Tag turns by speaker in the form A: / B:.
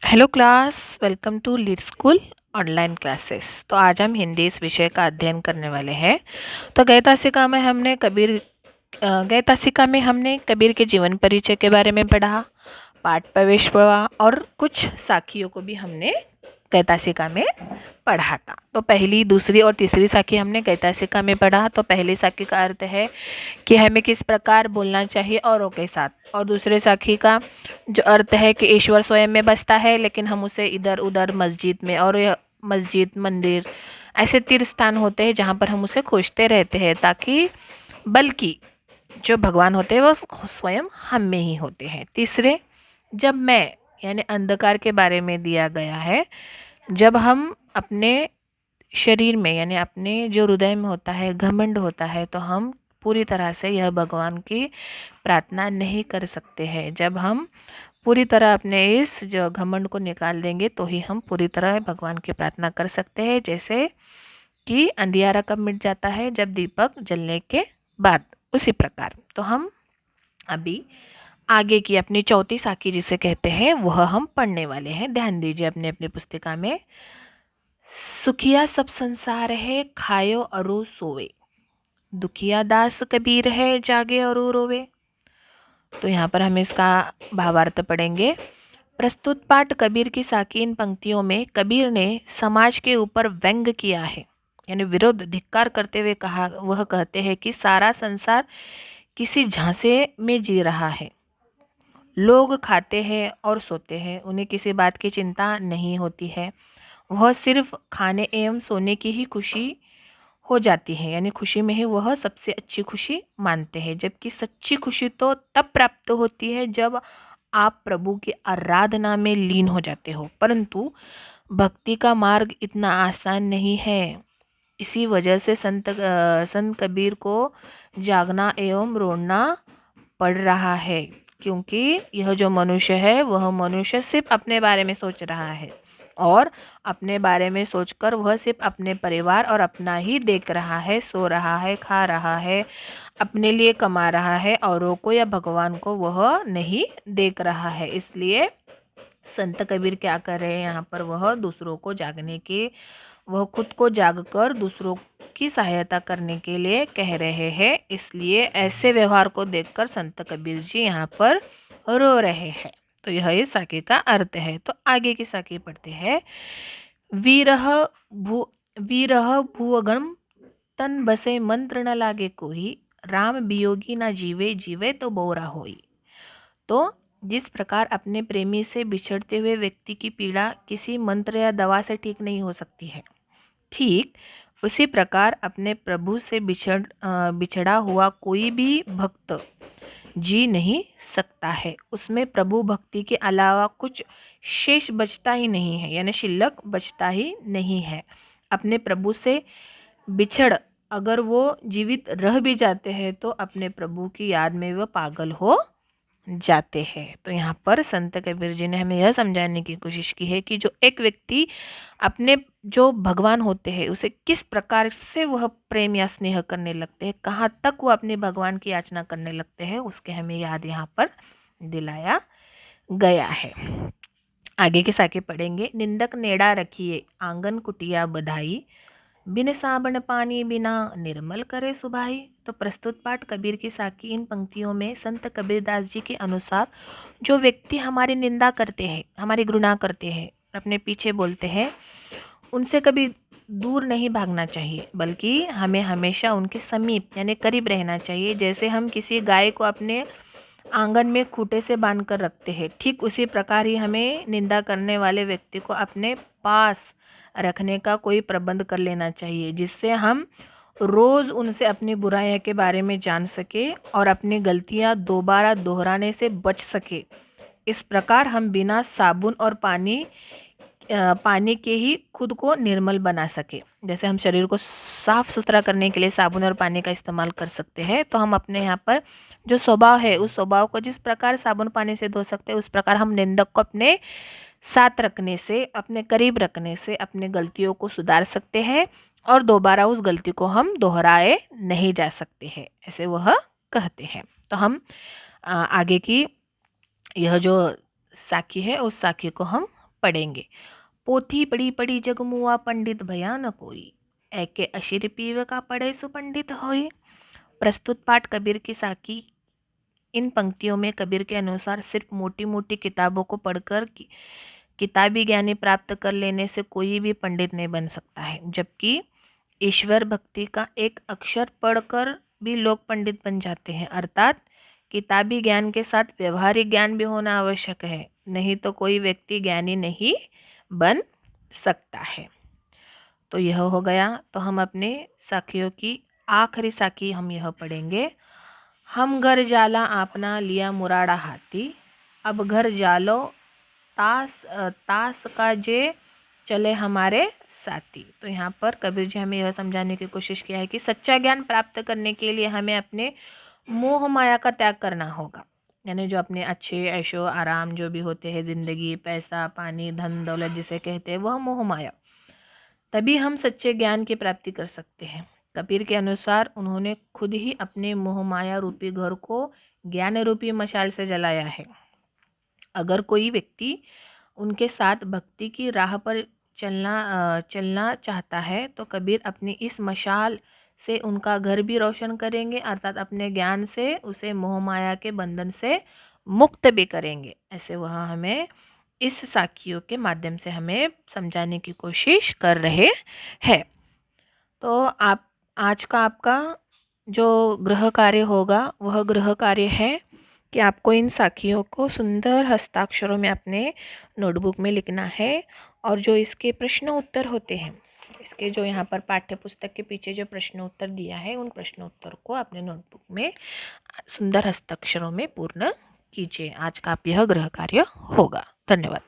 A: Hello class, welcome to lead school online classes. तो आज हम हिंदी इस विषय का अध्ययन करने वाले हैं। तो गए तासिका में हमने कबीर के जीवन परिचय के बारे में पढ़ा, पाठ प्रवेश पढ़ा और कुछ साखियों को भी हमने गए तासिका में पढ़ा था। तो पहली, दूसरी और तीसरी साखी हमने गए तासिका में पढ़ा। तो पहली साखी का अर्थ है कि हमें किस प्रकार बोलना चाहिए औरों के साथ, और दूसरे साखी का जो अर्थ है कि ईश्वर स्वयं में बसता है, लेकिन हम उसे इधर उधर मस्जिद में और मस्जिद, मंदिर, ऐसे तीर्थ स्थान होते हैं जहाँ पर हम उसे खोजते रहते हैं, ताकि बल्कि जो भगवान होते हैं वो स्वयं हम में ही होते हैं। तीसरे, जब मैं यानी अंधकार के बारे में दिया गया है। जब हम अपने शरीर में यानी अपने जो हृदय में होता है घमंड होता है, तो हम पूरी तरह से यह भगवान की प्रार्थना नहीं कर सकते हैं। जब हम पूरी तरह अपने इस जो घमंड को निकाल देंगे तो ही हम पूरी तरह भगवान की प्रार्थना कर सकते हैं। जैसे कि अंधियारा कब मिट जाता है, जब दीपक जलने के बाद, उसी प्रकार। तो हम अभी आगे की अपनी चौथी साखी जिसे कहते हैं वह हम पढ़ने वाले हैं। ध्यान दीजिए अपने अपनी पुस्तिका में। सुखिया सब संसार है, खायो अरु सोवे, दुखिया दास कबीर है, जागे और रोवे। तो यहाँ पर हम इसका भावार्थ पढ़ेंगे। प्रस्तुत पाठ कबीर की साकी इन पंक्तियों में कबीर ने समाज के ऊपर व्यंग किया है, यानी विरोध, धिक्कार करते हुए कहा। वह कहते हैं कि सारा संसार किसी झांसे में जी रहा है। लोग खाते हैं और सोते हैं, उन्हें किसी बात की चिंता नहीं होती है। वह सिर्फ खाने एवं सोने की ही खुशी हो जाती है, यानी खुशी में ही वह सबसे अच्छी खुशी मानते हैं। जबकि सच्ची खुशी तो तब प्राप्त होती है जब आप प्रभु की आराधना में लीन हो जाते हो। परंतु भक्ति का मार्ग इतना आसान नहीं है। इसी वजह से संत कबीर को जागना एवं रोना पड़ रहा है, क्योंकि यह जो मनुष्य है वह मनुष्य सिर्फ अपने बारे में सोच रहा है, और अपने बारे में सोचकर वह सिर्फ अपने परिवार और अपना ही देख रहा है। सो रहा है, खा रहा है, अपने लिए कमा रहा है, औरों को या भगवान को वह नहीं देख रहा है। इसलिए संत कबीर क्या कर रहे हैं यहाँ पर, वह दूसरों को जागने की, वह खुद को जागकर दूसरों की सहायता करने के लिए कह रहे हैं। इसलिए ऐसे व्यवहार को देखकर संत कबीर जी यहाँ पर रो रहे हैं। तो यह इस साखी का अर्थ है। तो आगे की साखी पढ़ते हैं। वीरह भू वीरह भुवगम तन बसे, मंत्र न लागे कोई, राम वियोगी ना जीवे, जीवे तो बोरा होई। तो जिस प्रकार अपने प्रेमी से बिछड़ते हुए व्यक्ति की पीड़ा किसी मंत्र या दवा से ठीक नहीं हो सकती है, ठीक उसी प्रकार अपने प्रभु से बिछड़ा हुआ कोई भी भक्त जी नहीं सकता है। उसमें प्रभु भक्ति के अलावा कुछ शेष बचता ही नहीं है, यानी शिल्लक बचता ही नहीं है। अपने प्रभु से बिछड़ अगर वो जीवित रह भी जाते हैं तो अपने प्रभु की याद में वह पागल हो जाते हैं। तो यहाँ पर संत कबीर जी ने हमें यह समझाने की कोशिश की है कि जो एक व्यक्ति अपने जो भगवान होते हैं उसे किस प्रकार से वह प्रेम या स्नेह करने लगते हैं, कहाँ तक वो अपने भगवान की याचना करने लगते हैं, उसके हमें याद यहाँ पर दिलाया गया है। आगे के साके पढ़ेंगे। निंदक नेड़ा रखिए, आंगन कुटिया बधाई, बिन साबन पानी बिना निर्मल करे सुभाई। तो प्रस्तुत पाठ कबीर की साकी इन पंक्तियों में संत कबीरदास जी के अनुसार जो व्यक्ति हमारी निंदा करते हैं, हमारी घृणा करते हैं, अपने पीछे बोलते हैं, उनसे कभी दूर नहीं भागना चाहिए, बल्कि हमें हमेशा उनके समीप यानी करीब रहना चाहिए। जैसे हम किसी गाय को अपने आंगन में खूंटे से बांध कर रखते हैं, ठीक उसी प्रकार ही हमें निंदा करने वाले व्यक्ति को अपने पास रखने का कोई प्रबंध कर लेना चाहिए, जिससे हम रोज़ उनसे अपनी बुराइयों के बारे में जान सके और अपनी गलतियां दोबारा दोहराने से बच सके। इस प्रकार हम बिना साबुन और पानी के ही खुद को निर्मल बना सके। जैसे हम शरीर को साफ सुथरा करने के लिए साबुन और पानी का इस्तेमाल कर सकते हैं, तो हम अपने यहाँ पर जो स्वभाव है उस स्वभाव को जिस प्रकार साबुन पानी से धो सकते हैं, उस प्रकार हम निंदक को अपने साथ रखने से, अपने करीब रखने से अपने गलतियों को सुधार सकते हैं और दोबारा उस गलती को हम दोहराए नहीं जा सकते हैं, ऐसे वह कहते हैं। तो हम आगे की यह जो साखी है उस साखी को हम पढ़ेंगे। पोथी पढ़ी पढ़ी जग मुआ पंडित भया न कोई, ऐके अशीर पीव का पढ़े सुपंडित होई। प्रस्तुत पाठ कबीर की साखी। इन पंक्तियों में कबीर के अनुसार सिर्फ मोटी मोटी किताबों को पढ़कर किताबी ज्ञानी प्राप्त कर लेने से कोई भी पंडित नहीं बन सकता है, जबकि ईश्वर भक्ति का एक अक्षर पढ़कर भी लोग पंडित बन जाते हैं। अर्थात किताबी ज्ञान के साथ व्यवहारिक ज्ञान भी होना आवश्यक है, नहीं तो कोई व्यक्ति ज्ञानी नहीं बन सकता है। तो यह हो गया। तो हम अपने साखियों की आखिरी साखी हम यह पढ़ेंगे। हम घर जाला आपना लिया मुराड़ा हाथी, अब घर जालो तास का जे चले हमारे साथी। तो यहाँ पर कबीर जी हमें यह समझाने की कोशिश किया है कि सच्चा ज्ञान प्राप्त करने के लिए हमें अपने मोह माया का त्याग करना होगा, यानी जो अपने अच्छे ऐशो आराम जो भी होते हैं, जिंदगी, पैसा, पानी, धन दौलत जिसे कहते हैं, वह मोह माया, तभी हम सच्चे ज्ञान की प्राप्ति कर सकते हैं। कबीर के अनुसार उन्होंने खुद ही अपने मोह माया रूपी घर को ज्ञान रूपी मशाल से जलाया है। अगर कोई व्यक्ति उनके साथ भक्ति की राह पर चलना चाहता है तो कबीर अपनी इस मशाल से उनका घर भी रोशन करेंगे, अर्थात अपने ज्ञान से उसे मोह माया के बंधन से मुक्त भी करेंगे। ऐसे वह हमें इस साखियों के माध्यम से हमें समझाने की कोशिश कर रहे हैं। तो आप आज का आपका जो गृह कार्य होगा वह गृह कार्य है कि आपको इन साखियों को सुंदर हस्ताक्षरों में अपने नोटबुक में लिखना है, और जो इसके प्रश्न उत्तर होते हैं, इसके जो यहाँ पर पाठ्य पुस्तक के पीछे जो प्रश्न उत्तर दिया है, उन प्रश्न उत्तर को अपने नोटबुक में सुंदर हस्ताक्षरों में पूर्ण कीजिए। आज का आप यह गृह कार्य होगा। धन्यवाद।